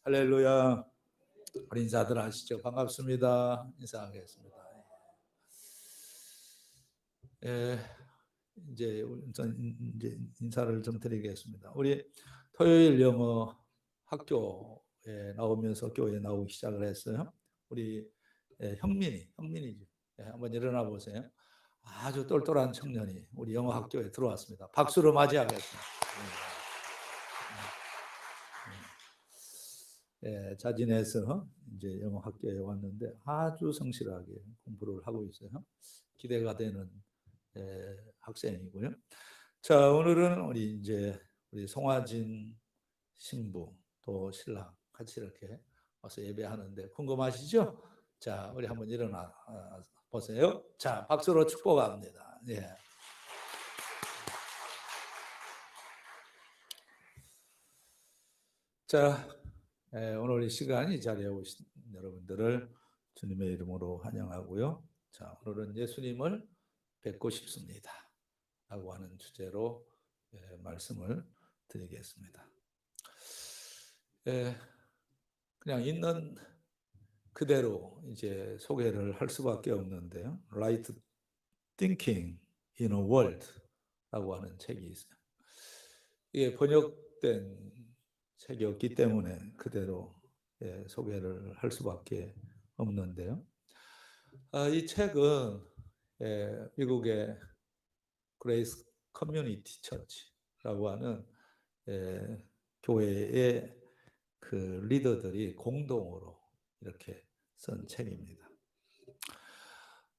할렐루야. 우리 인사들 하시죠. 반갑습니다. 인사하겠습니다. 이제 인사를 좀 드리겠습니다. 우리 토요일 영어 학교에 나오면서 교회에 나오기 시작을 했어요. 우리 형민이죠. 한번 일어나 보세요. 아주 똘똘한 청년이 우리 영어 학교에 들어왔습니다. 박수로 맞이하겠습니다. 자진해서 이제 영어 학교에 왔는데 아주 성실하게 공부를 하고 있어요. 기대가 되는 학생이고요. 자, 오늘은 우리 송화진 신부 또 신랑 같이 이렇게 와서 예배하는데 궁금하시죠? 자, 우리 한번 일어나 보세요. 자, 박수로 축복합니다. 예. 자, 오늘 이 시간 이 자리에 오신 여러분들을 주님의 이름으로 환영하고요. 자, 오늘은 예수님을 뵙고 싶습니다 라고 하는 주제로 말씀을 드리겠습니다. 그냥 있는 그대로 이제 소개를 할 수밖에 없는데요. Right Thinking in a World 라고 하는 책이 있어요. 이게 번역된 책이 없기 때문에 그대로 소개를 할 수밖에 없는데요. 이 책은 미국의 그레이스 커뮤니티 처치라고 하는 교회의 그 리더들이 공동으로 이렇게 쓴 책입니다.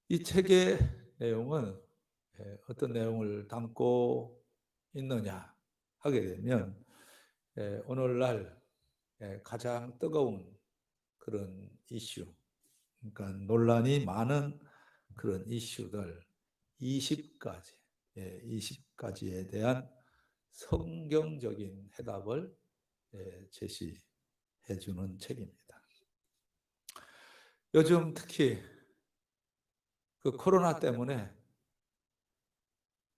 이 책의 내용은 어떤 내용을 담고 있느냐 하게 되면 오늘날 가장 뜨거운 그런 이슈, 그러니까 논란이 많은 그런 이슈들 20가지에 대한 성경적인 해답을 제시해 주는 책입니다. 요즘 특히 그 코로나 때문에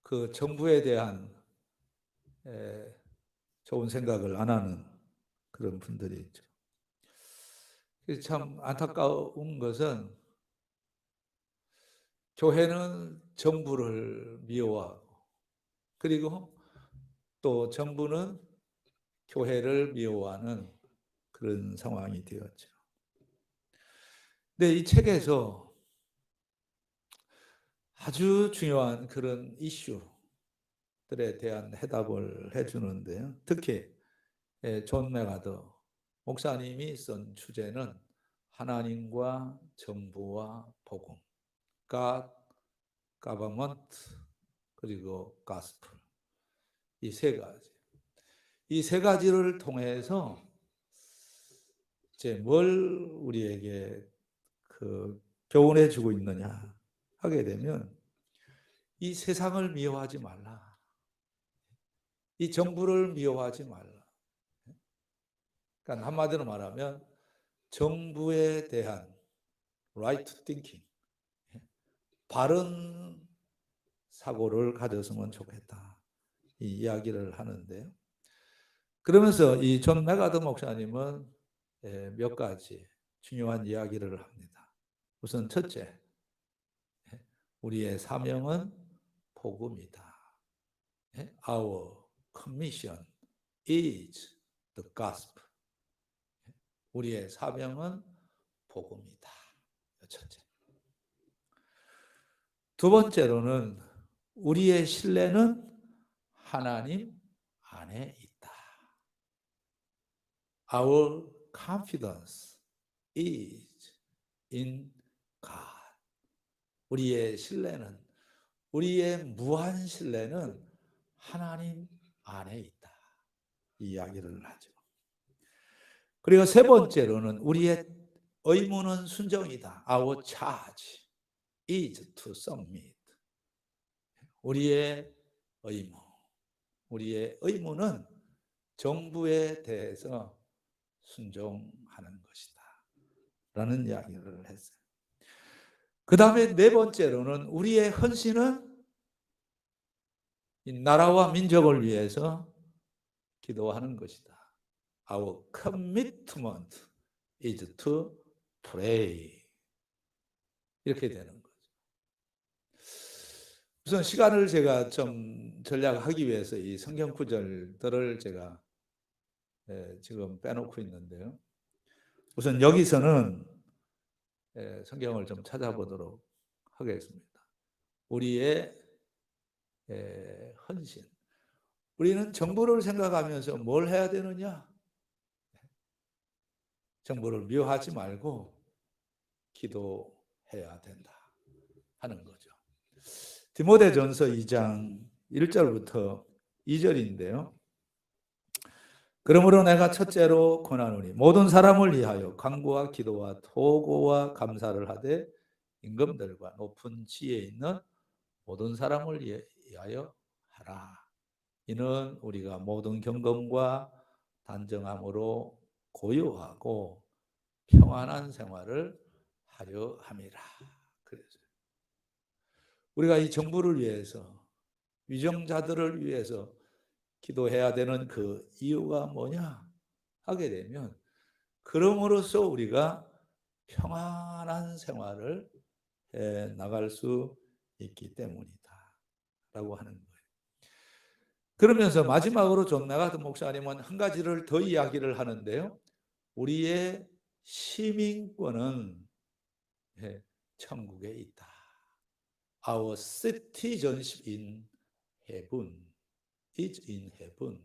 그 정부에 대한 좋은 생각을 안 하는 그런 분들이 있죠. 참 안타까운 것은 교회는 정부를 미워하고 그리고 또 정부는 교회를 미워하는 그런 상황이 되었죠. 근데 이 책에서 아주 중요한 그런 이슈들에 대한 해답을 해주는데요. 특히 존 맥아더 목사님이 쓴 주제는 하나님과 정부와 복음, God, Government, 그리고 Gospel. 이 세 가지. 이 세 가지를 통해서 이제 뭘 우리에게 교훈해 주고 있느냐 하게 되면 이 세상을 미워하지 말라. 이 정부를 미워하지 말라. 그러니까 한마디로 말하면 정부에 대한 right thinking, 바른 사고를 가졌으면 좋겠다. 이 이야기를 하는데요. 그러면서 이 존 맥아더 목사님은 몇 가지 중요한 이야기를 합니다. 우선 첫째, 우리의 사명은 복음이다. Our commission is the gospel. 우리의 사명은 복음이다. 첫째. 두 번째로는 우리의 신뢰는 하나님 안에 있다. Our confidence is in God. 우리의 신뢰는, 우리의 무한 신뢰는 하나님 안에 있다. 이 이야기를 하죠. 그리고 세 번째로는 우리의 의무는 순종이다. Our charge is to submit. 우리의 의무는 정부에 대해서 순종하는 것이다. 라는 이야기를 했어요. 그 다음에 네 번째로는 우리의 헌신은 이 나라와 민족을 위해서 기도하는 것이다. Our commitment is to pray. 이렇게 되는 거죠. 우선 시간을 제가 좀 전략하기 위해서 이 성경 구절들을 제가 지금 빼놓고 있는데요. 우선 여기서는 성경을 좀 찾아보도록 하겠습니다. 우리의 헌신. 우리는 정부를 생각하면서 뭘 해야 되느냐? 정부를 미워하지 말고 기도해야 된다 하는 거죠. 디모데전서 2장 1절부터 2절인데요. 그러므로 내가 첫째로 권하노니 모든 사람을 위하여 간구와 기도와 토고와 감사를 하되 임금들과 높은 지혜에 있는 모든 사람을 위하여 하라. 이는 우리가 모든 경건과 단정함으로 고요하고 평안한 생활을 하려 함이라. 그래서 우리가 이 정부를 위해서, 위정자들을 위해서 기도해야 되는 그 이유가 뭐냐 하게 되면, 그럼으로써 우리가 평안한 생활을 해 나갈 수 있기 때문이다 라고 하는 거예요. 그러면서 마지막으로 존 메가드 목사님은 한 가지를 더 이야기를 하는데요. 우리의 시민권은 천국에 있다. Our citizenship in heaven is in heaven.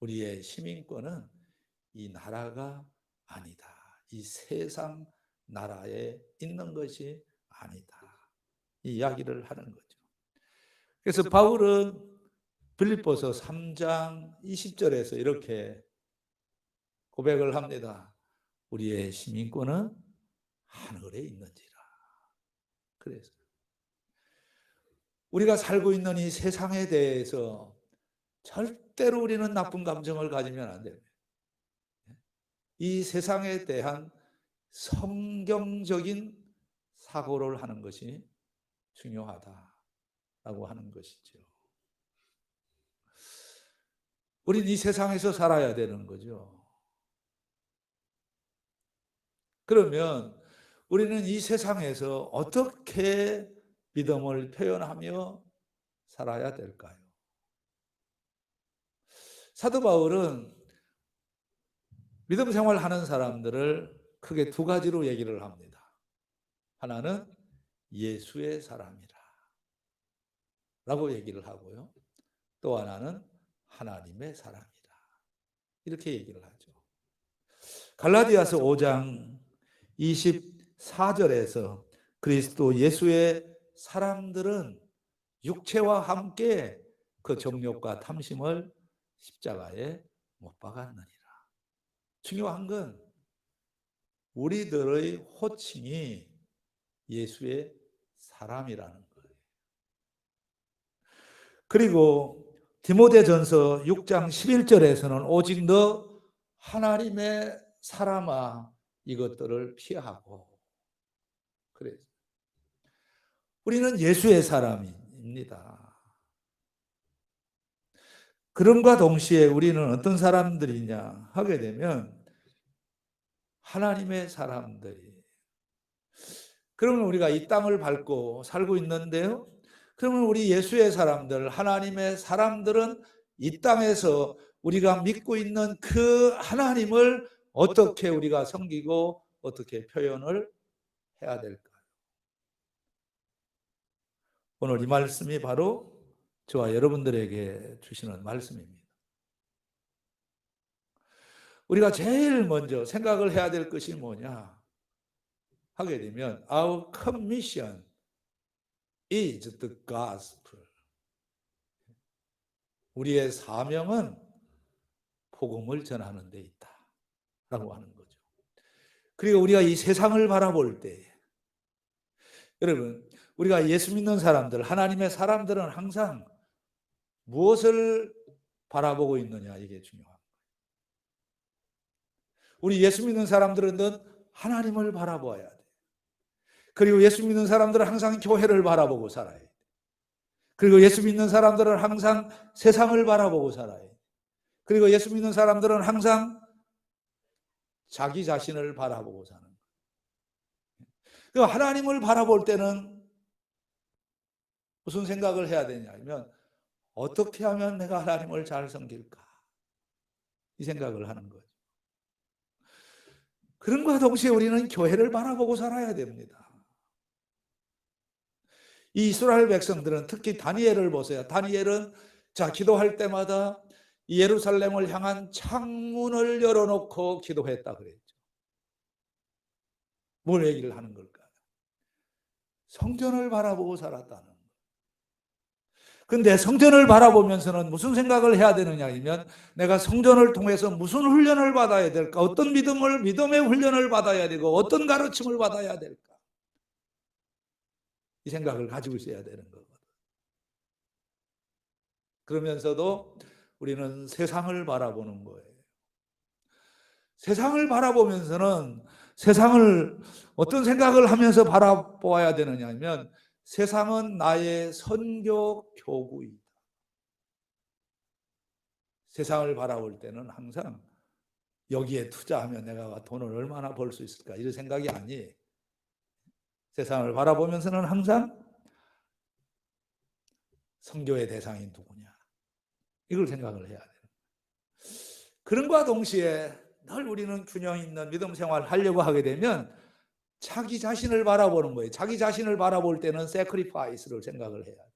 우리의 시민권은 이 나라가 아니다. 이 세상 나라에 있는 것이 아니다. 이 이야기를 하는 거죠. 그래서 바울은 빌립보서 3장 20절에서 이렇게 고백을 합니다. 우리의 시민권은 하늘에 있는지라. 그래서 우리가 살고 있는 이 세상에 대해서 절대로 우리는 나쁜 감정을 가지면 안 됩니다. 이 세상에 대한 성경적인 사고를 하는 것이 중요하다라고 하는 것이죠. 우린 이 세상에서 살아야 되는 거죠. 그러면 우리는 이 세상에서 어떻게 믿음을 표현하며 살아야 될까요? 사도 바울은 믿음 생활하는 사람들을 크게 두 가지로 얘기를 합니다. 하나는 예수의 사람이라 라고 얘기를 하고요. 또 하나는 하나님의 사람이라 이렇게 얘기를 하죠. 갈라디아서 5장 24절에서 그리스도 예수의 사람들은 육체와 함께 그 정욕과 탐심을 십자가에 못 박았느니라. 중요한 건 우리들의 호칭이 예수의 사람이라는 거예요. 그리고 디모데전서 6장 11절에서는 오직 너 하나님의 사람아 이것들을 피하고. 그래서 우리는 예수의 사람입니다. 그럼과 동시에 우리는 어떤 사람들이냐 하게 되면 하나님의 사람들이. 그러면 우리가 이 땅을 밟고 살고 있는데요. 그러면 우리 예수의 사람들, 하나님의 사람들은 이 땅에서 우리가 믿고 있는 그 하나님을 어떻게 우리가 섬기고 어떻게 표현을 해야 될까요? 오늘 이 말씀이 바로 저와 여러분들에게 주시는 말씀입니다. 우리가 제일 먼저 생각을 해야 될 것이 뭐냐 하게 되면 Our commission is the gospel. 우리의 사명은 복음을 전하는 데 있다 라고 하는 거죠. 그리고 우리가 이 세상을 바라볼 때 여러분 우리가 예수 믿는 사람들, 하나님의 사람들은 항상 무엇을 바라보고 있느냐 이게 중요한 거예요. 우리 예수 믿는 사람들은 늘 하나님을 바라보아야 돼. 그리고 예수 믿는 사람들은 항상 교회를 바라보고 살아야 돼. 그리고 예수 믿는 사람들은 항상 세상을 바라보고 살아야 돼. 그리고 예수 믿는 사람들은 항상 자기 자신을 바라보고 사는 거예요. 그 하나님을 바라볼 때는 무슨 생각을 해야 되냐면 어떻게 하면 내가 하나님을 잘 섬길까? 이 생각을 하는 거죠. 그런과 동시에 우리는 교회를 바라보고 살아야 됩니다. 이 이스라엘 백성들은 특히 다니엘을 보세요. 다니엘은 기도할 때마다 예루살렘을 향한 창문을 열어놓고 기도했다 그랬죠. 뭘 얘기를 하는 걸까요? 성전을 바라보고 살았다는 거예요. 근데 성전을 바라보면서는 무슨 생각을 해야 되느냐면 내가 성전을 통해서 무슨 훈련을 받아야 될까? 어떤 믿음의 훈련을 받아야 되고 어떤 가르침을 받아야 될까? 이 생각을 가지고 있어야 되는 거거든. 그러면서도 우리는 세상을 바라보는 거예요. 세상을 바라보면서는 세상을 어떤 생각을 하면서 바라보아야 되느냐면 세상은 나의 선교 교구이다. 세상을 바라볼 때는 항상 여기에 투자하면 내가 돈을 얼마나 벌 수 있을까 이런 생각이 아니에요. 세상을 바라보면서는 항상 선교의 대상이 누구냐 이걸 생각을 해야 돼요. 그런과 동시에 늘 우리는 균형 있는 믿음 생활을 하려고 하게 되면 자기 자신을 바라보는 거예요. 자기 자신을 바라볼 때는 sacrifice를 생각을 해야 돼요.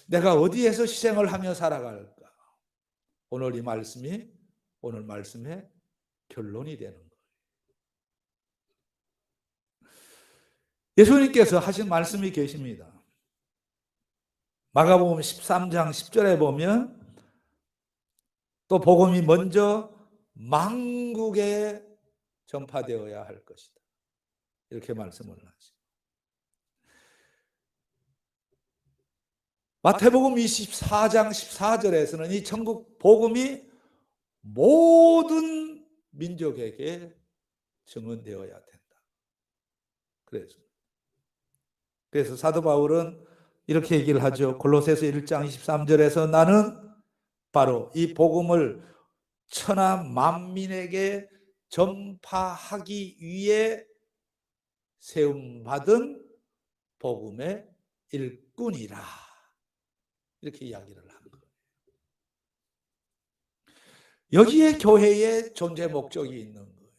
내가 어디에서 희생을 하며 살아갈까? 오늘 이 말씀이 오늘 말씀의 결론이 되는 거예요. 예수님께서 하신 말씀이 계십니다. 마가복음 13장 10절에 보면 또 복음이 먼저 만국에 전파되어야 할 것이다. 이렇게 말씀을 하시죠. 마태복음 24장 14절에서는 이 천국 복음이 모든 민족에게 증언되어야 된다. 그래서 사도 바울은 이렇게 얘기를 하죠. 골로새서 1장 23절에서 나는 바로 이 복음을 천하 만민에게 전파하기 위해 세움받은 복음의 일꾼이라. 이렇게 이야기를 하는 거예요. 여기에 교회의 존재 목적이 있는 거예요.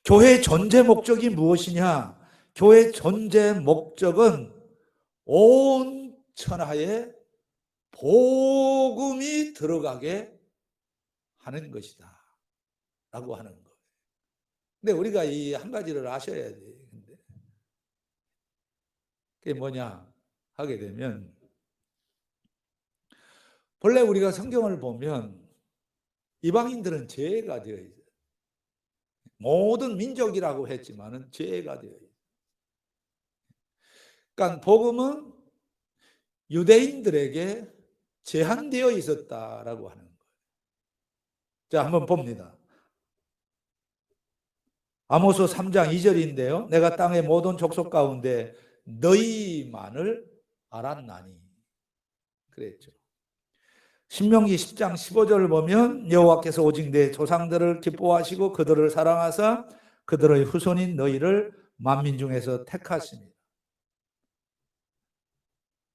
교회의 존재 목적이 무엇이냐? 교회의 존재 목적은 온 천하에 복음이 들어가게 하는 것이다 라고 하는 거예요. 근데 우리가 이 한 가지를 아셔야 돼요. 그게 뭐냐 하게 되면 본래 우리가 성경을 보면 이방인들은 죄가 되어 있어요. 모든 민족이라고 했지만은 죄가 되어 있어요. 그러니까 복음은 유대인들에게 제한되어 있었다라고 하는 거예요. 자, 한번 봅니다. 아모스 3장 2절인데요. 내가 땅의 모든 족속 가운데 너희만을 알았나니 그랬죠. 신명기 10장 15절을 보면 여호와께서 오직 내 조상들을 기뻐하시고 그들을 사랑하사 그들의 후손인 너희를 만민 중에서 택하십니다.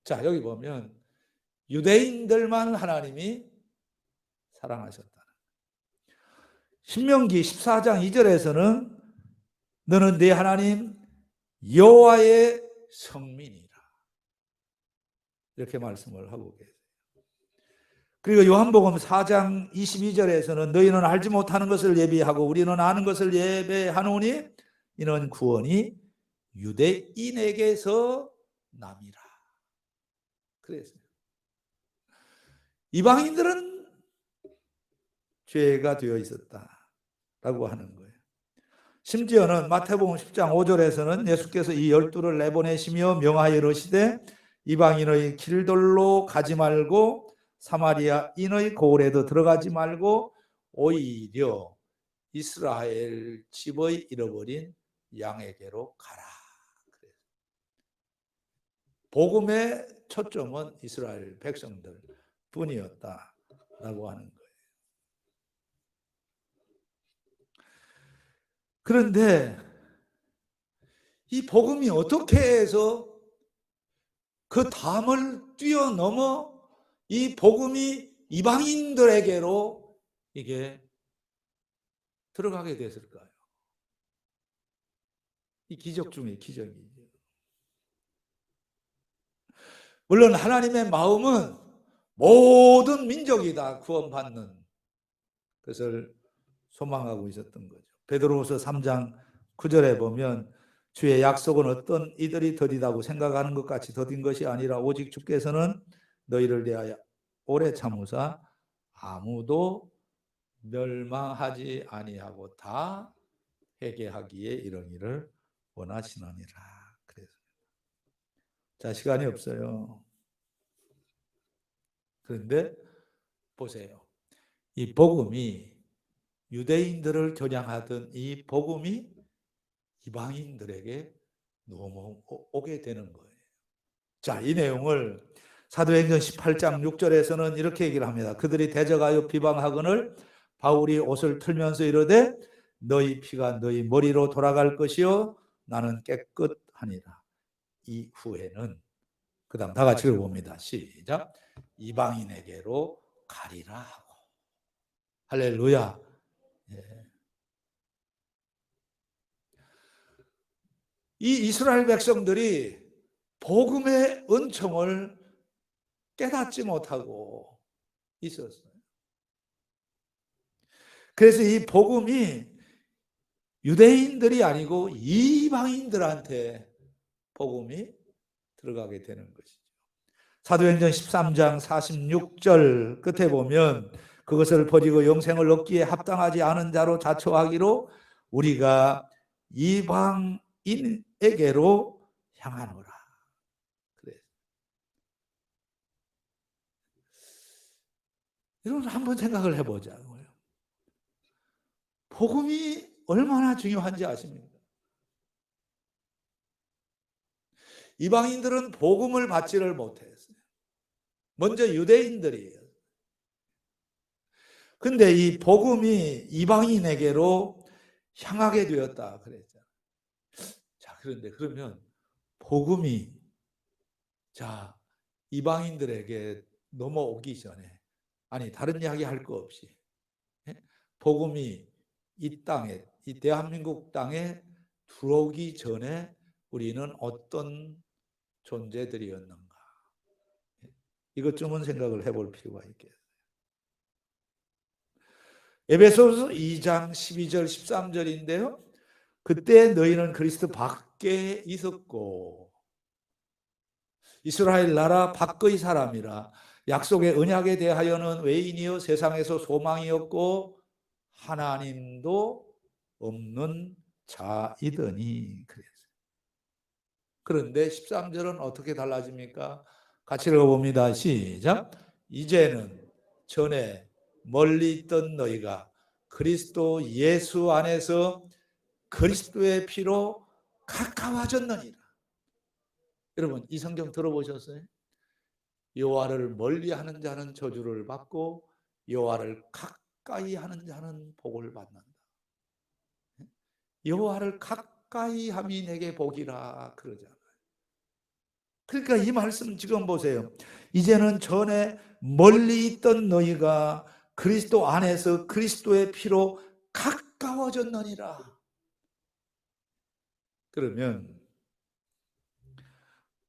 자, 여기 보면 유대인들만 하나님이 사랑하셨다. 신명기 14장 2절에서는 너는 네 하나님 여호와의 성민이라 이렇게 말씀을 하고 계세요. 그리고 요한복음 4장 22절에서는 너희는 알지 못하는 것을 예비하고 우리는 아는 것을 예배하노니 이는 구원이 유대인에게서 남이라. 그래서 이방인들은 죄가 되어 있었다라고 하는 거예요. 심지어는 마태복음 10장 5절에서는 예수께서 이 12를 내보내시며 명하여 이르시되 이방인의 길들로 가지 말고 사마리아인의 고을에도 들어가지 말고 오히려 이스라엘 집의 잃어버린 양에게로 가라. 복음의 초점은 이스라엘 백성들 뿐이었다라고 하는 거예요. 그런데 이 복음이 어떻게 해서 그 담을 뛰어넘어 이 복음이 이방인들에게로 이게 들어가게 됐을까요? 이 기적 중에 기적이죠. 물론 하나님의 마음은 모든 민족이 다 구원받는 것을 소망하고 있었던 거죠. 베드로후서 3장 9절에 보면 주의 약속은 어떤 이들이 더디다고 생각하는 것 같이 더딘 것이 아니라 오직 주께서는 너희를 대하여 오래 참으사 아무도 멸망하지 아니하고 다 회개하기에 이르기를 원하시느니라. 그래서 자, 시간이 없어요. 그런데 보세요. 이 복음이 유대인들을 겨냥하던 이 복음이 이방인들에게 넘어오게 되는 거예요. 자, 이 내용을 사도행전 18장 6절에서는 이렇게 얘기를 합니다. 그들이 대적하여 비방하거늘 바울이 옷을 틀면서 이르되 너희 피가 너희 머리로 돌아갈 것이요 나는 깨끗하니라. 이후에는 그 다음 다 같이 읽어봅니다. 시작. 이방인에게로 가리라 하고. 할렐루야. 예. 이 이스라엘 백성들이 복음의 은총을 깨닫지 못하고 있었어요. 그래서 이 복음이 유대인들이 아니고 이방인들한테 복음이 들어가게 되는 것이죠. 사도행전 13장 46절 끝에 보면 그것을 버리고 영생을 얻기에 합당하지 않은 자로 자처하기로 우리가 이방인에게로 향하노라. 그래. 여러분 한번 생각을 해보자고요. 복음이 얼마나 중요한지 아십니까? 이방인들은 복음을 받지를 못했어요. 먼저 유대인들이에요. 근데 이 복음이 이방인에게로 향하게 되었다 그랬잖아요. 자, 그런데 그러면 복음이 자 이방인들에게 넘어오기 전에 아니 다른 이야기 할 거 없이 복음이 이 땅에 이 대한민국 땅에 들어오기 전에 우리는 어떤 존재들이었는가? 이것쯤은 생각을 해볼 필요가 있겠어요. 에베소서 2장 12절 13절인데요. 그때 너희는 그리스도 밖에 있었고 이스라엘 나라 밖의 사람이라 약속의 언약에 대하여는 외인이요 세상에서 소망이 없고 하나님도 없는 자이더니 그랬어요. 그런데 13절은 어떻게 달라집니까? 같이 읽어봅니다. 시작. 이제는 전에 멀리 있던 너희가 그리스도 예수 안에서 그리스도의 피로 가까워졌느니라. 여러분 이 성경 들어보셨어요? 여호와를 멀리하는 자는 저주를 받고 여호와를 가까이 하는 자는 복을 받는다. 여호와를 가까이 함이 내게 복이라 그러잖아요. 그러니까 이 말씀 지금 보세요. 이제는 전에 멀리 있던 너희가 그리스도 안에서 그리스도의 피로 가까워졌느니라. 그러면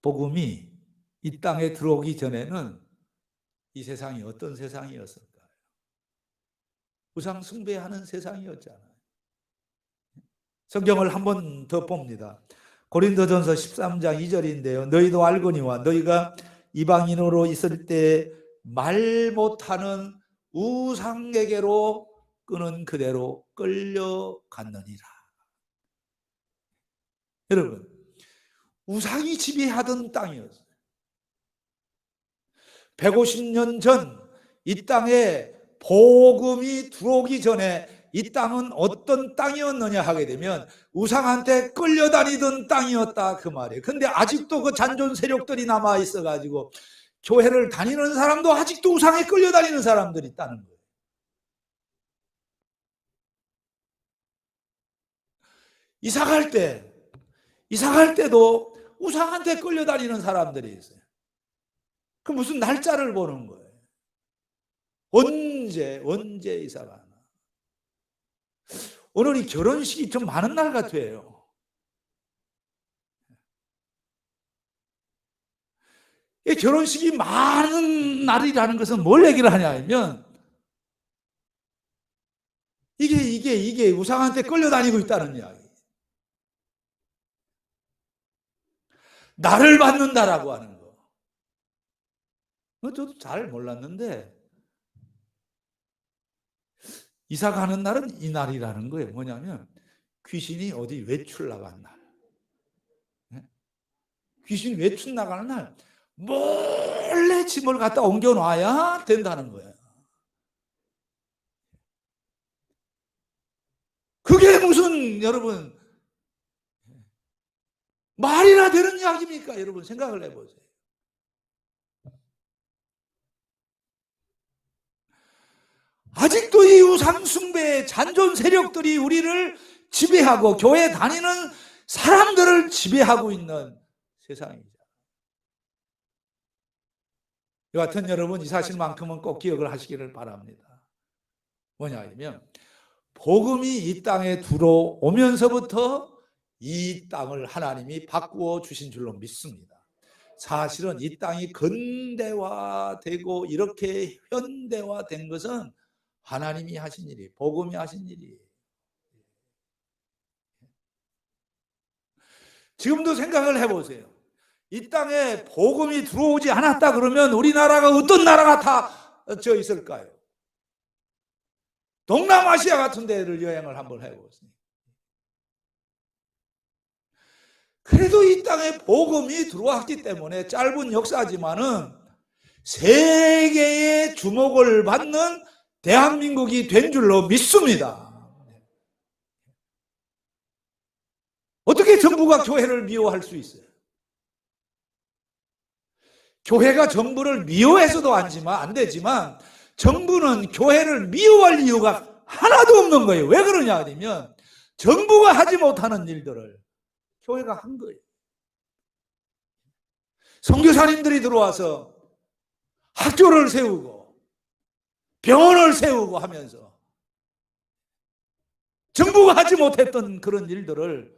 복음이 이 땅에 들어오기 전에는 이 세상이 어떤 세상이었을까요? 우상 숭배하는 세상이었잖아요. 성경을 한 번 더 봅니다. 고린도전서 13장 2절인데요. 너희도 알거니와 너희가 이방인으로 있을 때 말 못하는 우상에게로 끄는 그대로 끌려갔느니라. 여러분, 우상이 지배하던 땅이었어요. 150년 전 이 땅에 복음이 들어오기 전에 이 땅은 어떤 땅이었느냐 하게 되면 우상한테 끌려다니던 땅이었다 그 말이에요. 근데 아직도 그 잔존 세력들이 남아 있어가지고 교회를 다니는 사람도 아직도 우상에 끌려다니는 사람들이 있다는 거예요. 이사 갈 때도 우상한테 끌려다니는 사람들이 있어요. 그 무슨 날짜를 보는 거예요. 언제 이사가 하나. 오늘이 결혼식이 좀 많은 날 같아요. 이 결혼식이 많은 날이라는 것은 뭘 얘기를 하냐면 이게 우상한테 끌려다니고 있다는 이야기. 나를 받는다라고 하는 거. 저도 잘 몰랐는데 이사 가는 날은 이 날이라는 거예요. 뭐냐면 귀신이 어디 외출 나간 날. 귀신이 외출 나가는 날 몰래 짐을 갖다 옮겨놔야 된다는 거예요. 그게 무슨 여러분 말이나 되는 이야기입니까? 여러분 생각을 해보세요. 아직도 이 우상숭배의 잔존 세력들이 우리를 지배하고 교회 다니는 사람들을 지배하고 있는 세상이죠. 여하튼 여러분 이 사실만큼은 꼭 기억을 하시기를 바랍니다. 뭐냐면 복음이 이 땅에 들어오면서부터 이 땅을 하나님이 바꾸어 주신 줄로 믿습니다. 사실은 이 땅이 근대화되고 이렇게 현대화된 것은 하나님이 하신 일이, 복음이 하신 일이. 지금도 생각을 해보세요. 이 땅에 복음이 들어오지 않았다 그러면 우리나라가 어떤 나라 같아져 있을까요? 동남아시아 같은 데를 여행을 한번 해보세요. 그래도 이 땅에 복음이 들어왔기 때문에 짧은 역사지만은 세계의 주목을 받는 대한민국이 된 줄로 믿습니다. 어떻게 정부가 교회를 미워할 수 있어요? 교회가 정부를 미워해서도 안 되지만 정부는 교회를 미워할 이유가 하나도 없는 거예요. 왜 그러냐 하면 정부가 하지 못하는 일들을 교회가 한 거예요. 선교사님들이 들어와서 학교를 세우고 병원을 세우고 하면서 정부가 하지 못했던 그런 일들을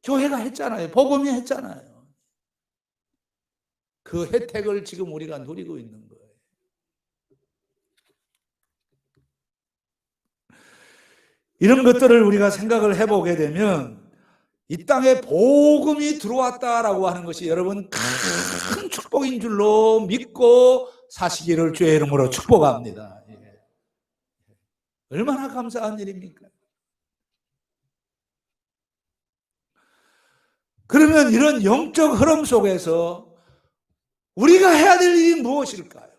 교회가 했잖아요. 복음이 했잖아요. 그 혜택을 지금 우리가 누리고 있는 거예요. 이런 것들을 우리가 생각을 해보게 되면 이 땅에 복음이 들어왔다라고 하는 것이 여러분 큰 축복인 줄로 믿고 사시기를 주의 이름으로 축복합니다. 얼마나 감사한 일입니까? 그러면 이런 영적 흐름 속에서 우리가 해야 될 일이 무엇일까요?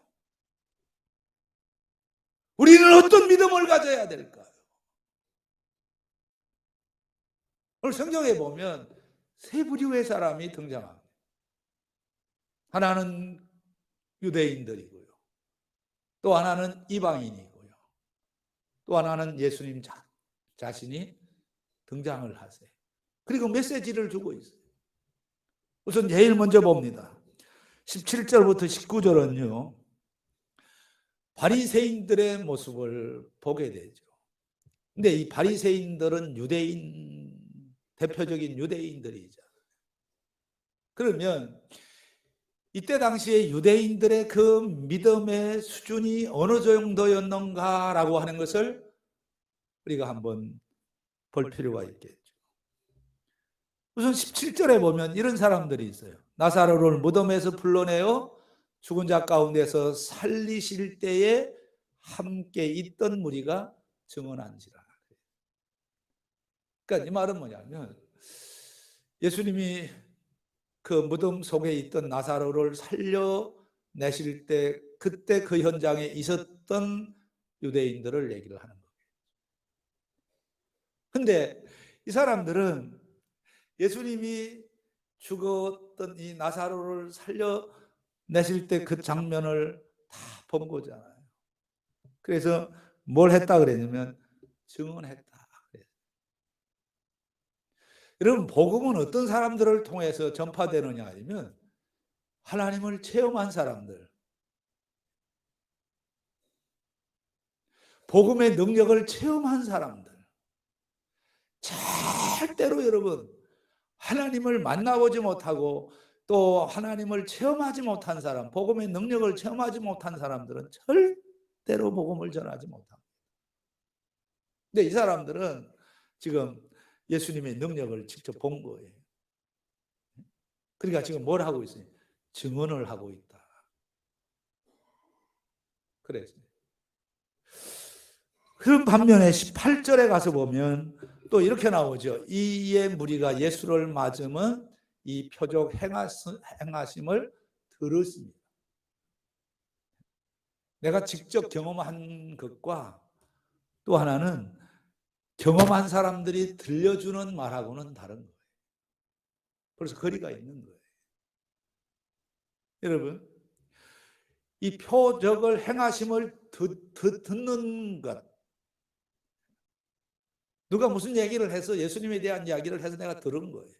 우리는 어떤 믿음을 가져야 될까요? 오늘 성경에 보면 세 부류의 사람이 등장합니다. 하나는 유대인들이고요. 또 하나는 이방인이고요. 또 하나는 예수님 자신이 등장을 하세요. 그리고 메시지를 주고 있어요. 우선 제일 먼저 봅니다. 17절부터 19절은요. 바리새인들의 모습을 보게 되죠. 근데 이 바리새인들은 대표적인 유대인들이죠. 그러면 이때 당시에 유대인들의 그 믿음의 수준이 어느 정도였는가라고 하는 것을 우리가 한번 볼 필요가 있겠죠. 우선 17절에 보면 이런 사람들이 있어요. 나사로를 무덤에서 불러내어 죽은 자 가운데서 살리실 때에 함께 있던 무리가 증언한지라. 그러니까 이 말은 뭐냐면 예수님이 그 무덤 속에 있던 나사로를 살려내실 때 그때 그 현장에 있었던 유대인들을 얘기를 하는 거예요. 근데 이 사람들은 예수님이 죽었던 이 나사로를 살려내실 때 그 장면을 다 본 거잖아요. 그래서 뭘 했다 그랬냐면 증언했다. 여러분, 복음은 어떤 사람들을 통해서 전파되느냐 아니면 하나님을 체험한 사람들, 복음의 능력을 체험한 사람들, 절대로 여러분 하나님을 만나보지 못하고 또 하나님을 체험하지 못한 사람, 복음의 능력을 체험하지 못한 사람들은 절대로 복음을 전하지 못합니다. 근데 이 사람들은 지금 예수님의 능력을 직접 본 거예요. 그러니까 지금 뭘 하고 있어요? 증언을 하고 있다. 그래서 그런 반면에 18절에 가서 보면 또 이렇게 나오죠. 이에 무리가 예수를 맞으면 이 표적 행하심을 들었습니다. 내가 직접 경험한 것과 또 하나는 경험한 사람들이 들려주는 말하고는 다른 거예요. 그래서 거리가 있는 거예요. 여러분, 이 표적을 행하심을 듣는 것, 누가 무슨 얘기를 해서 예수님에 대한 이야기를 해서 내가 들은 거예요.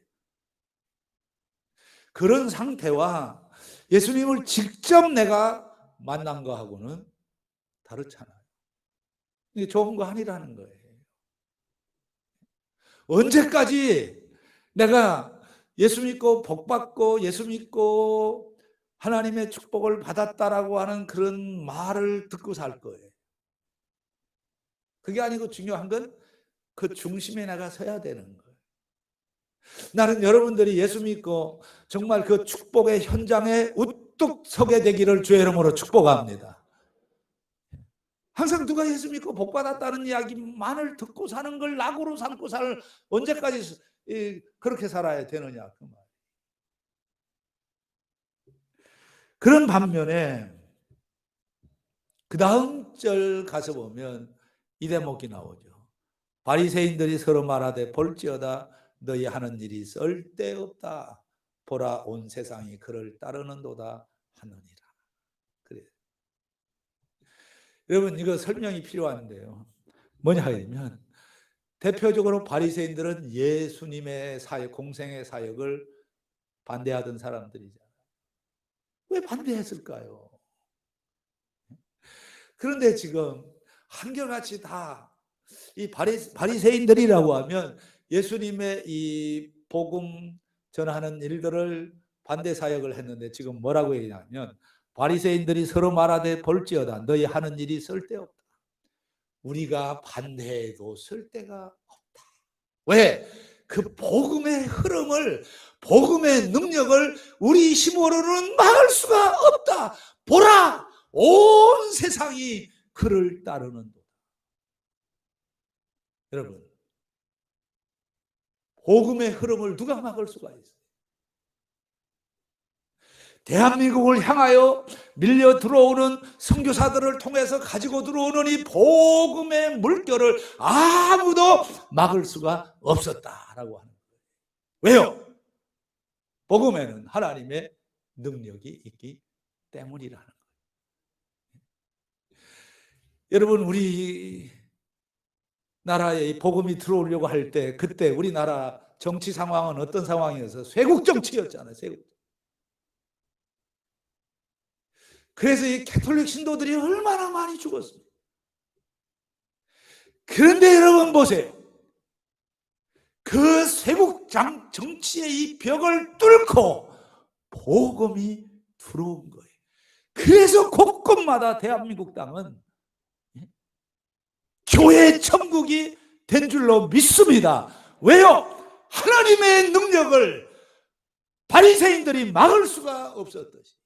그런 상태와 예수님을 직접 내가 만난 거하고는 다르잖아요. 이게 좋은 거 아니라는 거예요. 언제까지 내가 예수 믿고 복 받고 예수 믿고 하나님의 축복을 받았다라고 하는 그런 말을 듣고 살 거예요. 그게 아니고 중요한 건 그 중심에 내가 서야 되는 거예요. 나는 여러분들이 예수 믿고 정말 그 축복의 현장에 우뚝 서게 되기를 주의 이름으로 축복합니다. 항상 누가 예수 믿고 복 받았다는 이야기만을 듣고 사는 걸 낙으로 삼고 살 언제까지 그렇게 살아야 되느냐 그 말. 그런 반면에 그 다음 절 가서 보면 이 대목이 나오죠. 바리새인들이 서로 말하되 볼지어다 너희 하는 일이 쓸데없다. 보라 온 세상이 그를 따르는도다 하느니라. 그래. 여러분 이거 설명이 필요한데요. 뭐냐 하면 대표적으로 바리새인들은 예수님의 사역, 공생의 사역을 반대하던 사람들이잖아요. 왜 반대했을까요? 그런데 지금 한결같이 다 이 바리새인들이라고 하면 예수님의 이 복음 전하는 일들을 반대 사역을 했는데 지금 뭐라고 얘기하냐면 바리새인들이 서로 말하되 볼지어다 너희 하는 일이 쓸데없다. 우리가 반대해도 쓸데가 없다. 왜? 그 복음의 흐름을 복음의 능력을 우리 힘으로는 막을 수가 없다. 보라 온 세상이 그를 따르는도다. 여러분 복음의 흐름을 누가 막을 수가 있어요? 대한민국을 향하여 밀려 들어오는 선교사들을 통해서 가지고 들어오는 이 복음의 물결을 아무도 막을 수가 없었다라고 하는 거예요. 왜요? 복음에는 하나님의 능력이 있기 때문이라는 거예요. 여러분 우리 나라에 복음이 들어오려고 할 때 그때 우리나라 정치 상황은 어떤 상황이어서 쇄국 정치였잖아요. 쇄국. 그래서 이 캐톨릭 신도들이 얼마나 많이 죽었어요. 그런데 여러분 보세요. 그 쇄국 정치의 이 벽을 뚫고 복음이 들어온 거예요. 그래서 곳곳마다 대한민국 땅은 교회 천국이 된 줄로 믿습니다. 왜요? 하나님의 능력을 바리새인들이 막을 수가 없었듯이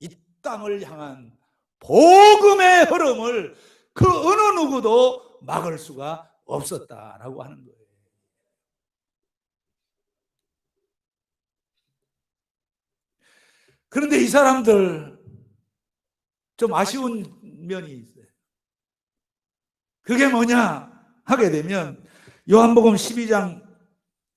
이 땅을 향한 복음의 흐름을 그 어느 누구도 막을 수가 없었다라고 하는 거예요. 그런데 이 사람들 좀 아쉬운 면이 있어요. 그게 뭐냐 하게 되면 요한복음 12장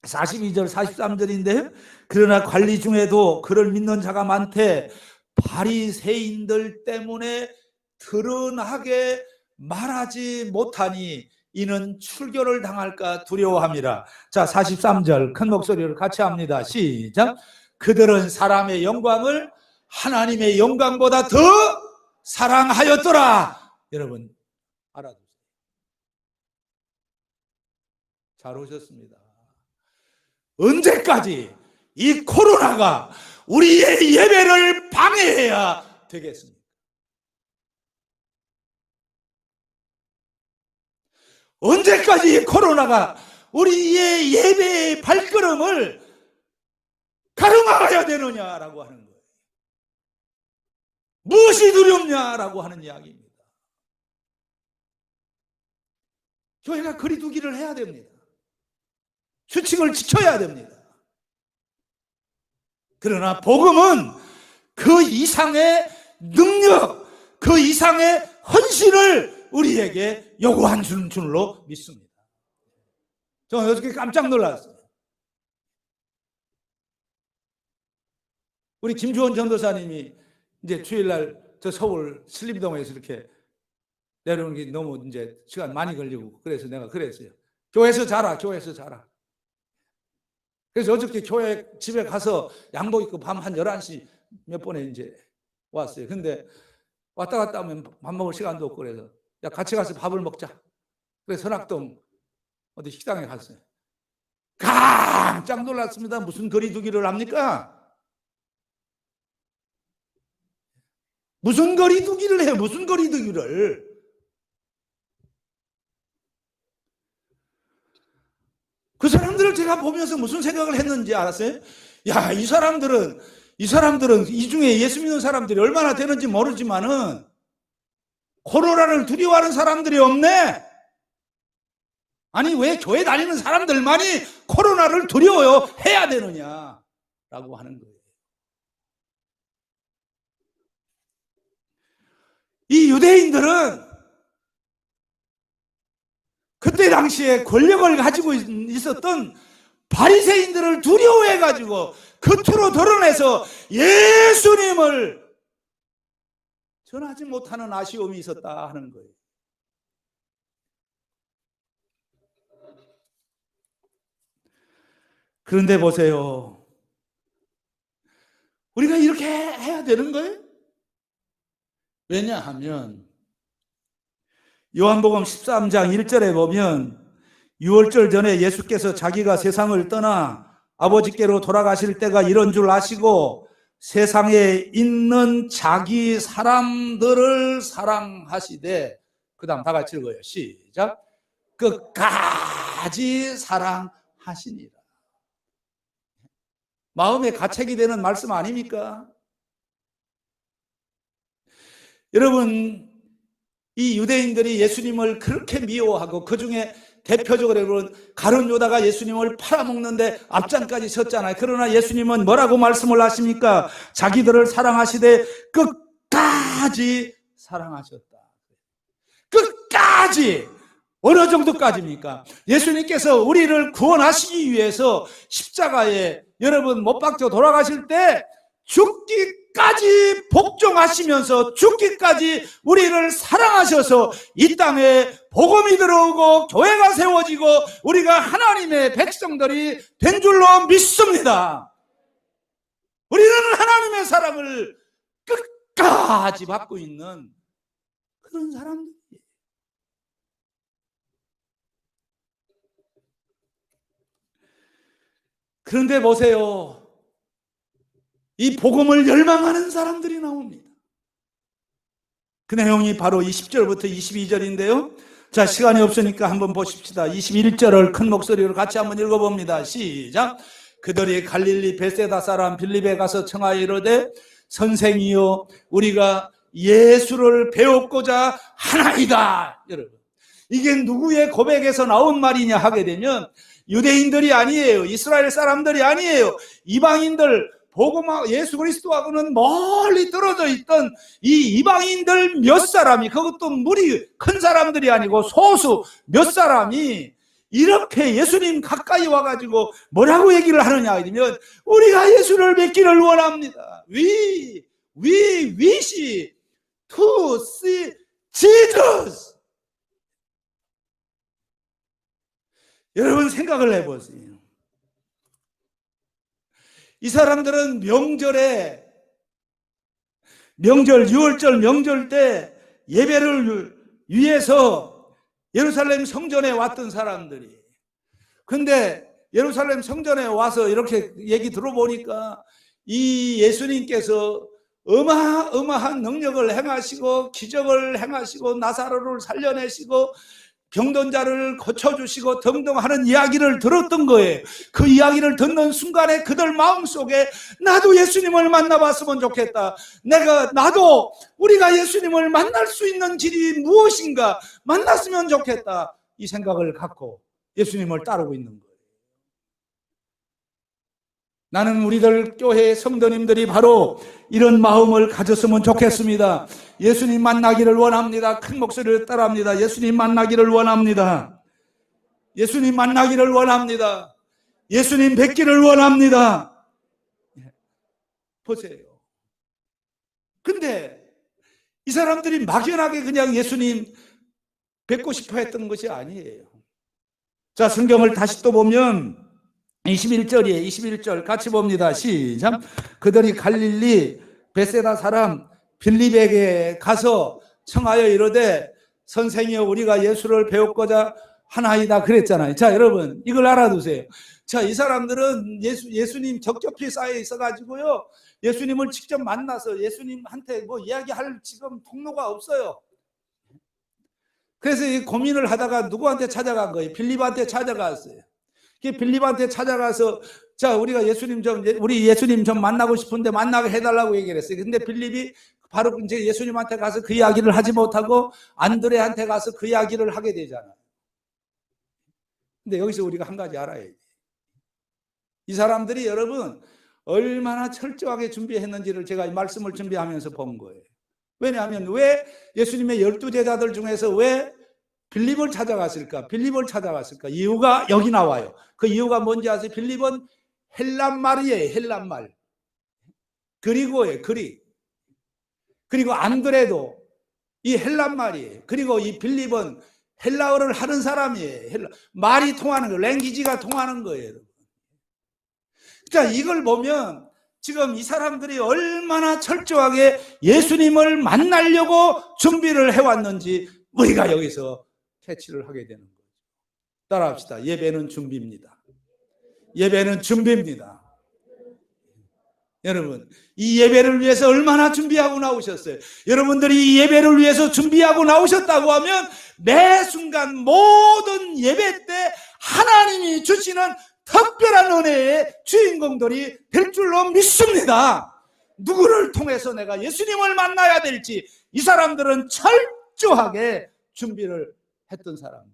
42절 43절인데요. 그러나 관리 중에도 그를 믿는 자가 많되 바리새인들 때문에 드러나게 말하지 못하니 이는 출교를 당할까 두려워함이라. 자, 43절 큰 목소리로 같이 합니다. 시작. 그들은 사람의 영광을 하나님의 영광보다 더 사랑하였더라. 여러분 알아두세요. 잘 오셨습니다. 언제까지 이 코로나가 우리의 예배를 방해해야 되겠습니까? 언제까지 이 코로나가 우리의 예배의 발걸음을 가름하여야 되느냐라고 하는 거예요. 무엇이 두렵냐라고 하는 이야기입니다. 교회가 거리두기를 해야 됩니다. 수칙을 지켜야 됩니다. 그러나 복음은 그 이상의 능력, 그 이상의 헌신을 우리에게 요구한 줄로 믿습니다. 저는 어저께 깜짝 놀랐어요. 우리 김주원 전도사님이 이제 주일날 저 서울 신림동에서 이렇게 내려오는 게 너무 이제 시간 많이 걸리고 그래서 내가 그랬어요. 교회에서 자라, 교회에서 자라. 그래서 어저께 교회 집에 가서 양복 입고 밤 한 11시 몇 번에 이제 왔어요. 근데 왔다 갔다 하면 밥 먹을 시간도 없고 그래서 야, 같이 가서 밥을 먹자. 그래서 선악동 어디 식당에 갔어요. 깜짝 놀랐습니다. 무슨 거리두기를 합니까? 무슨 거리두기를 해요? 무슨 거리두기를? 그 사람들을 제가 보면서 무슨 생각을 했는지 알았어요? 야, 이 사람들은 이 중에 예수 믿는 사람들이 얼마나 되는지 모르지만은 코로나를 두려워하는 사람들이 없네. 아니 왜 교회 다니는 사람들만이 코로나를 두려워해야 되느냐라고 하는 거예요. 이 유대인들은 그때 당시에 권력을 가지고 있었던 바리새인들을 두려워해가지고 겉으로 드러내서 예수님을 전하지 못하는 아쉬움이 있었다 하는 거예요. 그런데 보세요. 우리가 이렇게 해야 되는 거예요? 왜냐하면 요한복음 13장 1절에 보면 6월절 전에 예수께서 자기가 세상을 떠나 아버지께로 돌아가실 때가 이런 줄 아시고 세상에 있는 자기 사람들을 사랑하시되, 그 다음 다 같이 읽어요. 시작. 끝까지 사랑하시니라. 마음에 가책이 되는 말씀 아닙니까? 여러분, 이 유대인들이 예수님을 그렇게 미워하고 그 중에 대표적으로 가룟 유다가 예수님을 팔아먹는데 앞장까지 섰잖아요. 그러나 예수님은 뭐라고 말씀을 하십니까? 자기들을 사랑하시되 끝까지 사랑하셨다. 끝까지! 어느 정도까지입니까? 예수님께서 우리를 구원하시기 위해서 십자가에 여러분 못 박혀 돌아가실 때 죽기까지 복종하시면서 죽기까지 우리를 사랑하셔서 이 땅에 복음이 들어오고 교회가 세워지고 우리가 하나님의 백성들이 된 줄로 믿습니다. 우리는 하나님의 사랑을 끝까지 받고 있는 그런 사람들이에요. 그런데 보세요. 이 복음을 열망하는 사람들이 나옵니다. 그 내용이 바로 20절부터 22절인데요. 자, 시간이 없으니까 한번 보십시다. 21절을 큰 목소리로 같이 한번 읽어봅니다. 시작. 그들이 갈릴리 베세다 사람 빌립에 가서 청하여 이르되 선생이여 우리가 예수를 배웠고자 하나이다. 여러분, 이게 누구의 고백에서 나온 말이냐 하게 되면 유대인들이 아니에요. 이스라엘 사람들이 아니에요. 이방인들 복음하고 예수 그리스도하고는 멀리 떨어져 있던 이 이방인들 몇 사람이, 그것도 무리 큰 사람들이 아니고 소수 몇 사람이 이렇게 예수님 가까이 와가지고 뭐라고 얘기를 하느냐 하면, 우리가 예수를 뵙기를 원합니다. We wish to see Jesus. 여러분 생각을 해보세요. 이 사람들은 명절 6월절 명절 때 예배를 위해서 예루살렘 성전에 왔던 사람들이, 근데 예루살렘 성전에 와서 이렇게 얘기 들어보니까 이 예수님께서 어마어마한 능력을 행하시고 기적을 행하시고 나사로를 살려내시고 병든 자를 고쳐주시고 등등 하는 이야기를 들었던 거예요. 그 이야기를 듣는 순간에 그들 마음속에 나도 예수님을 만나봤으면 좋겠다. 나도 우리가 예수님을 만날 수 있는 길이 무엇인가 만났으면 좋겠다. 이 생각을 갖고 예수님을 따르고 있는 거예요. 나는 우리들 교회 성도님들이 바로 이런 마음을 가졌으면 좋겠습니다. 예수님 만나기를 원합니다. 큰 목소리로 따라합니다. 예수님 만나기를 원합니다. 예수님 만나기를 원합니다. 예수님 뵙기를 원합니다. 보세요. 근데 이 사람들이 막연하게 그냥 예수님 뵙고 싶어 했던 것이 아니에요. 자, 성경을 다시 또 보면 21절이에요. 21절 같이 봅니다. 시작. 그들이 갈릴리 베세다 사람 빌립에게 가서 청하여 이르되 선생이여 우리가 예수를 배우고자 하나이다 그랬잖아요. 자, 여러분 이걸 알아두세요. 자, 이 사람들은 예수님 적겹이 쌓여 있어가지고요, 예수님을 직접 만나서 예수님한테 뭐 이야기할 지금 통로가 없어요. 그래서 이 고민을 하다가 누구한테 찾아간 거예요? 빌립한테 찾아갔어요. 빌립한테 찾아가서 자, 우리 예수님 좀 만나고 싶은데 만나게 해달라고 얘기를 했어요. 근데 빌립이 바로 이제 예수님한테 가서 그 이야기를 하지 못하고 안드레한테 가서 그 이야기를 하게 되잖아요. 근데 여기서 우리가 한 가지 알아야 돼요. 이 사람들이 여러분 얼마나 철저하게 준비했는지를 제가 이 말씀을 준비하면서 본 거예요. 왜냐하면 왜 예수님의 12제자들 중에서 왜 빌립을 찾아갔을까? 이유가 여기 나와요. 그 이유가 뭔지 아세요? 빌립은 헬란말이에요. 헬란말. 그리고예요. 그리고 안드레도 이 헬란말이에요. 그리고 이 빌립은 헬라어를 하는 사람이에요. 말이 통하는 거예요. 랭귀지가 통하는 거예요. 자, 이걸 보면 지금 이 사람들이 얼마나 철저하게 예수님을 만나려고 준비를 해왔는지 우리가 여기서 캐치를 하게 되는 거죠. 따라합시다. 예배는 준비입니다. 예배는 준비입니다. 여러분, 이 예배를 위해서 얼마나 준비하고 나오셨어요? 여러분들이 이 예배를 위해서 준비하고 나오셨다고 하면 매 순간 모든 예배 때 하나님이 주시는 특별한 은혜의 주인공들이 될 줄로 믿습니다. 누구를 통해서 내가 예수님을 만나야 될지 이 사람들은 철저하게 준비를 했던 사람들.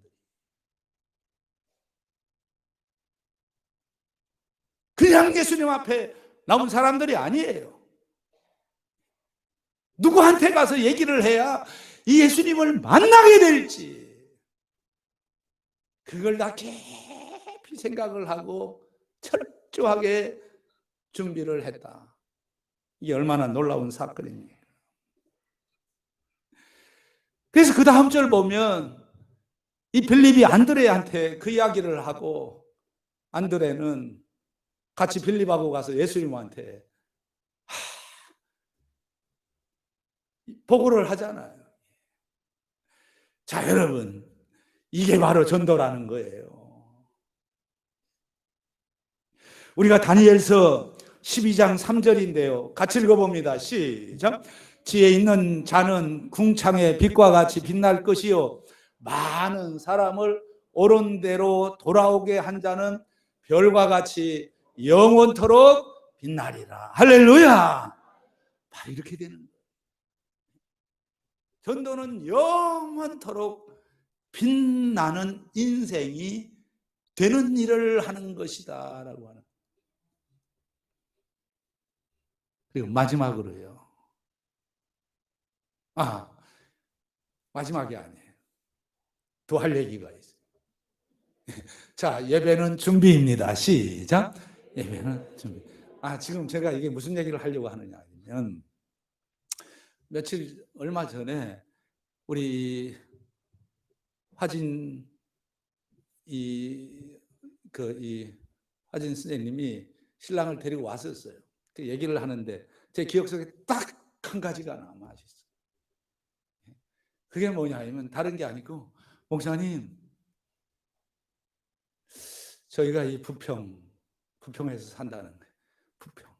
그냥 예수님 앞에 나온 사람들이 아니에요. 누구한테 가서 얘기를 해야 이 예수님을 만나게 될지 그걸 다 깊이 생각을 하고 철저하게 준비를 했다. 이게 얼마나 놀라운 사건입니까? 그래서 그 다음 절 보면 이 빌립이 안드레한테 그 이야기를 하고 안드레는 같이 빌립하고 가서 예수님한테 보고를 하잖아요. 자, 여러분, 이게 바로 전도라는 거예요. 우리가 다니엘서 12장 3절인데요. 같이 읽어봅니다. 시작. 지혜 있는 자는 궁창의 빛과 같이 빛날 것이요 많은 사람을 옳은 대로 돌아오게 한 자는 별과 같이 영원토록 빛나리라. 할렐루야. 바로 이렇게 되는 거예요. 전도는 영원토록 빛나는 인생이 되는 일을 하는 것이다 라고 하는. 그리고 마지막으로요. 마지막이 아니에요. 또 할 얘기가 있어요. 자, 예배는 준비입니다. 시작. 예배는 준비. 지금 제가 이게 무슨 얘기를 하려고 하느냐 하면, 얼마 전에 우리 화진 화진 선생님이 신랑을 데리고 왔었어요. 그 얘기를 하는데 제 기억 속에 딱 한 가지가 남아 있어요. 그게 뭐냐 하면 다른 게 아니고, 목사님, 저희가 이 부평에서 산다는 거예요. 부평.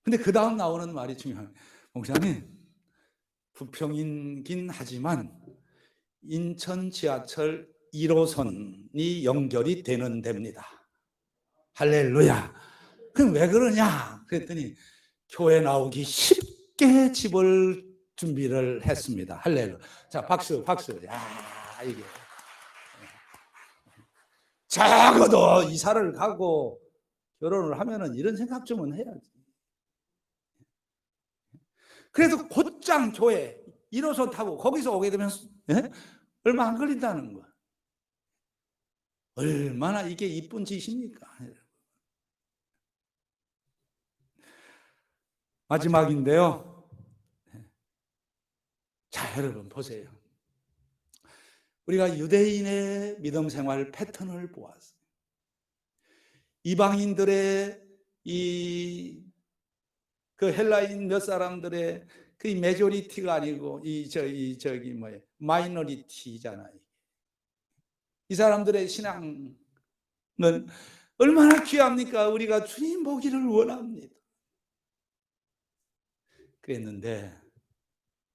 근데 그 다음 나오는 말이 중요해요. 목사님, 부평이긴 하지만 인천 지하철 1호선이 연결이 되는 데입니다. 할렐루야. 그럼 왜 그러냐? 그랬더니 교회 나오기 쉽게 집을 준비를 했습니다. 할렐루야. 자, 박수. 야, 이게. 적어도 이사를 가고 결혼을 하면은 이런 생각 좀은 해야지. 그래도 곧장 교회 1호선 타고 거기서 오게 되면 얼마 안 걸린다는 거야. 얼마나 이게 이쁜 짓입니까? 마지막인데요. 자, 여러분 보세요. 우리가 유대인의 믿음 생활 패턴을 보았어요. 이방인들의 그 헬라인 몇 사람들의 그 메조리티가 아니고 마이너리티잖아요. 이 사람들의 신앙은 얼마나 귀합니까? 우리가 주님 보기를 원합니다. 그랬는데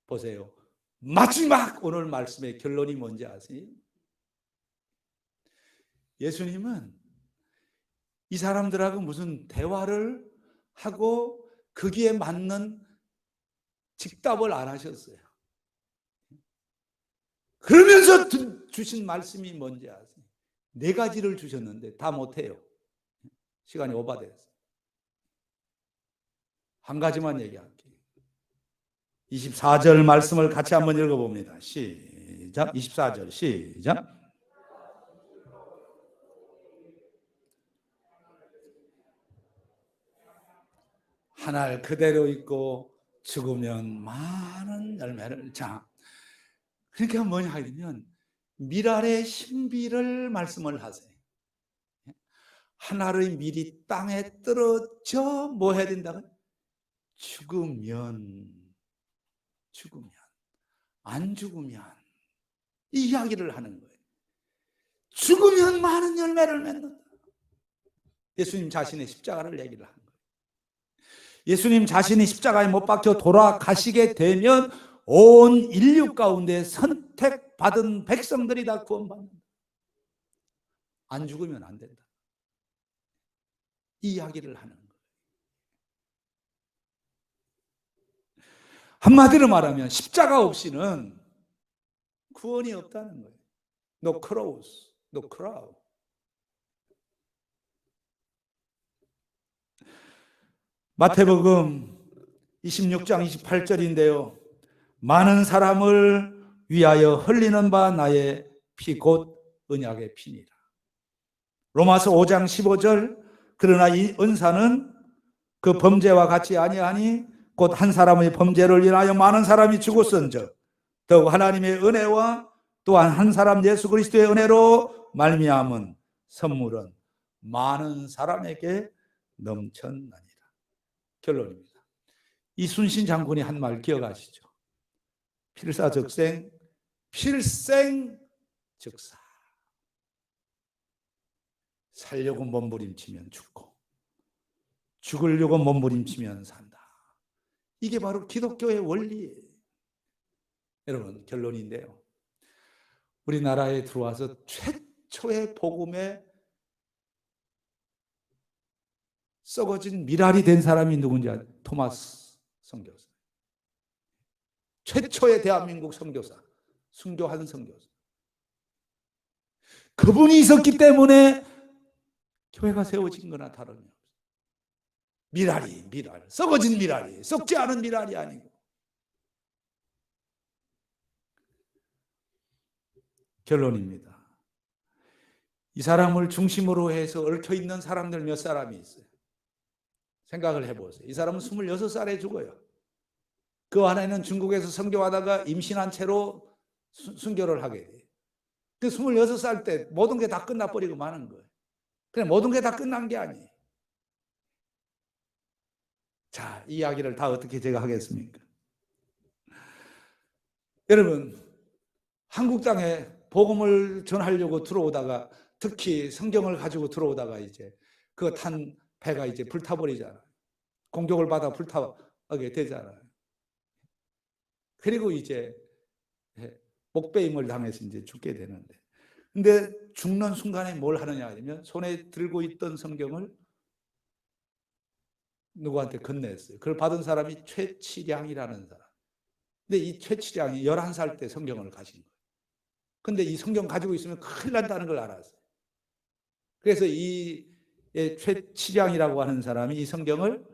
보세요. 마지막 오늘 말씀의 결론이 뭔지 아세요? 예수님은 이 사람들하고 무슨 대화를 하고 거기에 맞는 직답을 안 하셨어요. 그러면서 주신 말씀이 뭔지 아세요? 4가지를 주셨는데 다 못해요. 시간이 오버됐어요. 한 가지만 얘기할게요. 24절 말씀을 같이 한번 읽어봅니다. 시작. 24절 시작. 한 알 그대로 있고 죽으면 많은 열매를. 자, 그러니까 뭐냐 하면 밀알의 신비를 말씀을 하세요. 한 알의 밀이 땅에 떨어져 뭐 해야 된다고? 죽으면 안 죽으면 이 이야기를 하는 거예요. 죽으면 많은 열매를 맺는다. 예수님 자신의 십자가를 얘기를 하는 거예요. 예수님 자신이 십자가에 못 박혀 돌아가시게 되면 온 인류 가운데 선택받은 백성들이 다 구원받는다. 안 죽으면 안 된다. 이 이야기를 하는 거예요. 한마디로 말하면 십자가 없이는 구원이 없다는 거예요. No cross, no crown. 마태복음 26장 28절인데요. 많은 사람을 위하여 흘리는 바 나의 피 곧 언약의 피니라. 로마서 5장 15절 그러나 이 은사는 그 범죄와 같이 아니하니 곧 한 사람의 범죄를 인하여 많은 사람이 죽었은즉 더욱 하나님의 은혜와 또한 한 사람 예수 그리스도의 은혜로 말미암은 선물은 많은 사람에게 넘쳤나니라. 결론입니다. 이순신 장군이 한 말 기억하시죠? 필사적생 필생즉사. 살려고 몸부림치면 죽고 죽으려고 몸부림치면 산다. 이게 바로 기독교의 원리예요. 여러분, 결론인데요. 우리나라에 들어와서 최초의 복음에 썩어진 미랄이 된 사람이 누군지 아세요? 토마스 선교사. 최초의 대한민국 선교사, 순교한 선교사. 그분이 있었기 때문에 교회가 세워진 거나 다름이 없어요. 미랄, 썩어진 미랄이, 썩지 않은 미랄이 아니고. 결론입니다. 이 사람을 중심으로 해서 얽혀 있는 사람들 몇 사람이 있어요. 생각을 해보세요. 이 사람은 26살에 죽어요. 그 안에는 중국에서 선교하다가 임신한 채로 순교를 하게 돼요. 그 26살 때 모든 게 다 끝나버리고 마는 거예요. 그냥 모든 게 다 끝난 게 아니에요. 자, 이 이야기를 다 어떻게 제가 하겠습니까? 여러분, 한국 땅에 복음을 전하려고 들어오다가, 특히 성경을 가지고 들어오다가 이제 그 탄 배가 이제 불타버리잖아요. 공격을 받아 불타게 되잖아요. 그리고 이제 목배임을 당해서 이제 죽게 되는데, 근데 죽는 순간에 뭘 하느냐 하면 손에 들고 있던 성경을 누구한테 건넸어요. 그걸 받은 사람이 최치량이라는 사람. 근데 이 최치량이 11살 때 성경을 가진 거예요. 근데 이 성경 가지고 있으면 큰일 난다는 걸 알았어요. 그래서 이 최치량이라고 하는 사람이 이 성경을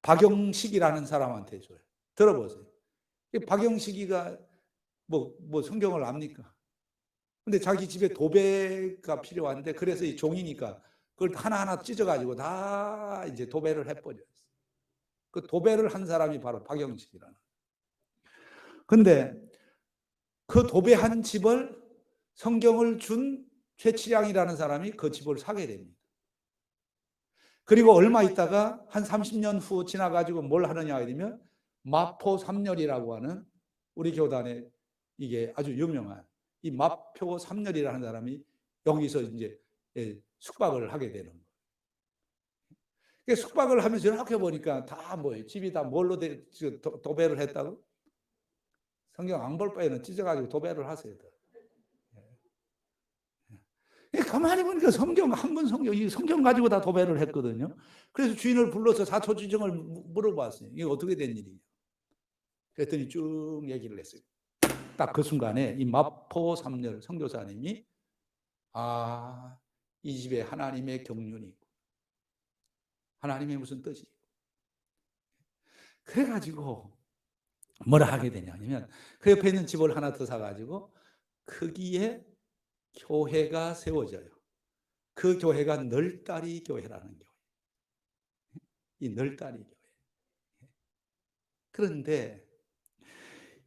박영식이라는 사람한테 줘요. 들어보세요. 박영식이가 뭐 성경을 압니까? 근데 자기 집에 도배가 필요한데, 그래서 이 종이니까 그걸 하나하나 찢어가지고 다 이제 도배를 해버렸어요. 그 도배를 한 사람이 바로 박영식이라는. 근데 그 도배한 집을, 성경을 준 최치량이라는 사람이 그 집을 사게 됩니다. 그리고 얼마 있다가 한 30년 후 지나가지고 뭘 하느냐 하면 마포삼렬이라고 하는 우리 교단에 이게 아주 유명한 이 마포삼렬이라는 사람이 여기서 이제 숙박을 하게 되는 거예요. 숙박을 하면서 이렇게 보니까 다 뭐예요? 집이 다 뭘로 도배를 했다고? 성경 안 볼 바에는 찢어가지고 도배를 하세요. 가만히 보니까 성경, 한 번 성경, 이 성경 가지고 다 도배를 했거든요. 그래서 주인을 불러서 사초지정을 물어봤어요. 이게 어떻게 된 일이냐. 그랬더니 쭉 얘기를 했어요. 딱 그 순간에 이 마포삼렬 선교사님이, 이 집에 하나님의 경륜이 있고, 하나님의 무슨 뜻이 있고. 그래가지고 뭐라 하게 되냐면, 그 옆에 있는 집을 하나 더 사가지고 거기에 교회가 세워져요. 그 교회가 널다리 교회라는 교회. 이 널다리 교회. 그런데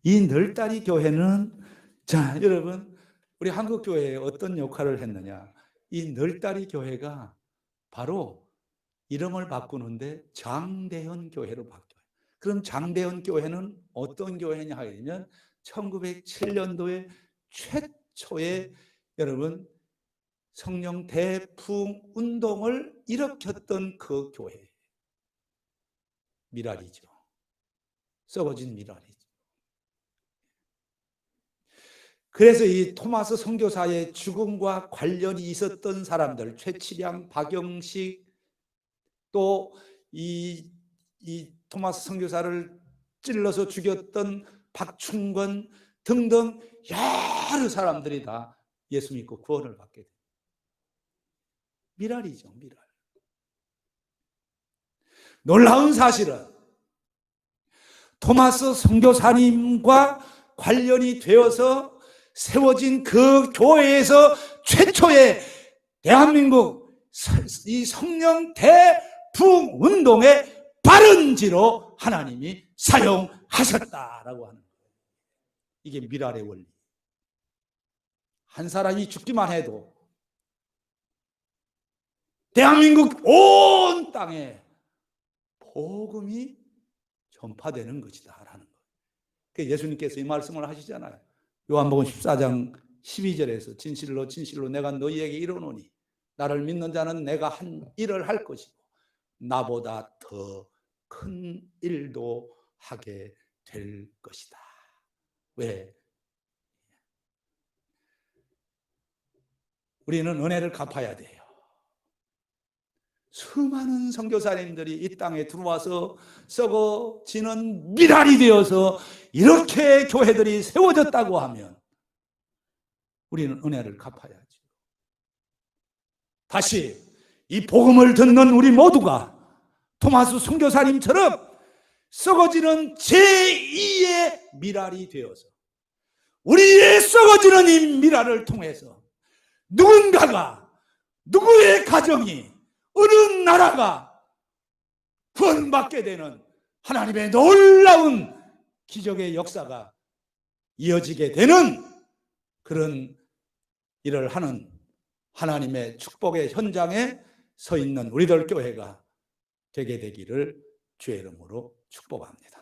이 널다리 교회는, 자, 여러분, 우리 한국 교회에 어떤 역할을 했느냐? 이 널다리 교회가 바로 이름을 바꾸는데 장대현 교회로 바뀌어요. 그럼 장대현 교회는 어떤 교회냐 하면 1907년도에 최초의, 여러분, 성령 대풍 운동을 일으켰던 그 교회. 미랄이죠. 썩어진 미랄이죠. 그래서 이 토마스 선교사의 죽음과 관련이 있었던 사람들, 최치량, 박영식, 또 이 토마스 선교사를 찔러서 죽였던 박충건 등등 여러 사람들이 다 예수 믿고 구원을 받게 됩니다. 미랄이죠, 미랄. 놀라운 사실은 토마스 선교사님과 관련이 되어서 세워진 그 교회에서 최초의 대한민국 이 성령 대풍 운동의 발원지로 하나님이 사용하셨다라고 하는 거예요. 이게 미랄의 원리. 한 사람이 죽기만 해도 대한민국 온 땅에 복음이 전파되는 것이다라는 거예요. 예수님께서 이 말씀을 하시잖아요. 요한복음 14장 12절에서 진실로 진실로 내가 너희에게 이르노니 나를 믿는 자는 내가 한 일을 할 것이고 나보다 더 큰 일도 하게 될 것이다. 왜? 우리는 은혜를 갚아야 돼요. 수많은 선교사님들이 이 땅에 들어와서 썩어지는 미랄이 되어서 이렇게 교회들이 세워졌다고 하면 우리는 은혜를 갚아야죠. 다시 이 복음을 듣는 우리 모두가 토마스 선교사님처럼 썩어지는 제2의 미랄이 되어서 우리의 썩어지는 이 미랄을 통해서 누군가가, 누구의 가정이, 어느 나라가 구원받게 되는 하나님의 놀라운 기적의 역사가 이어지게 되는 그런 일을 하는 하나님의 축복의 현장에 서 있는 우리들 교회가 되게 되기를 주의 이름으로 축복합니다.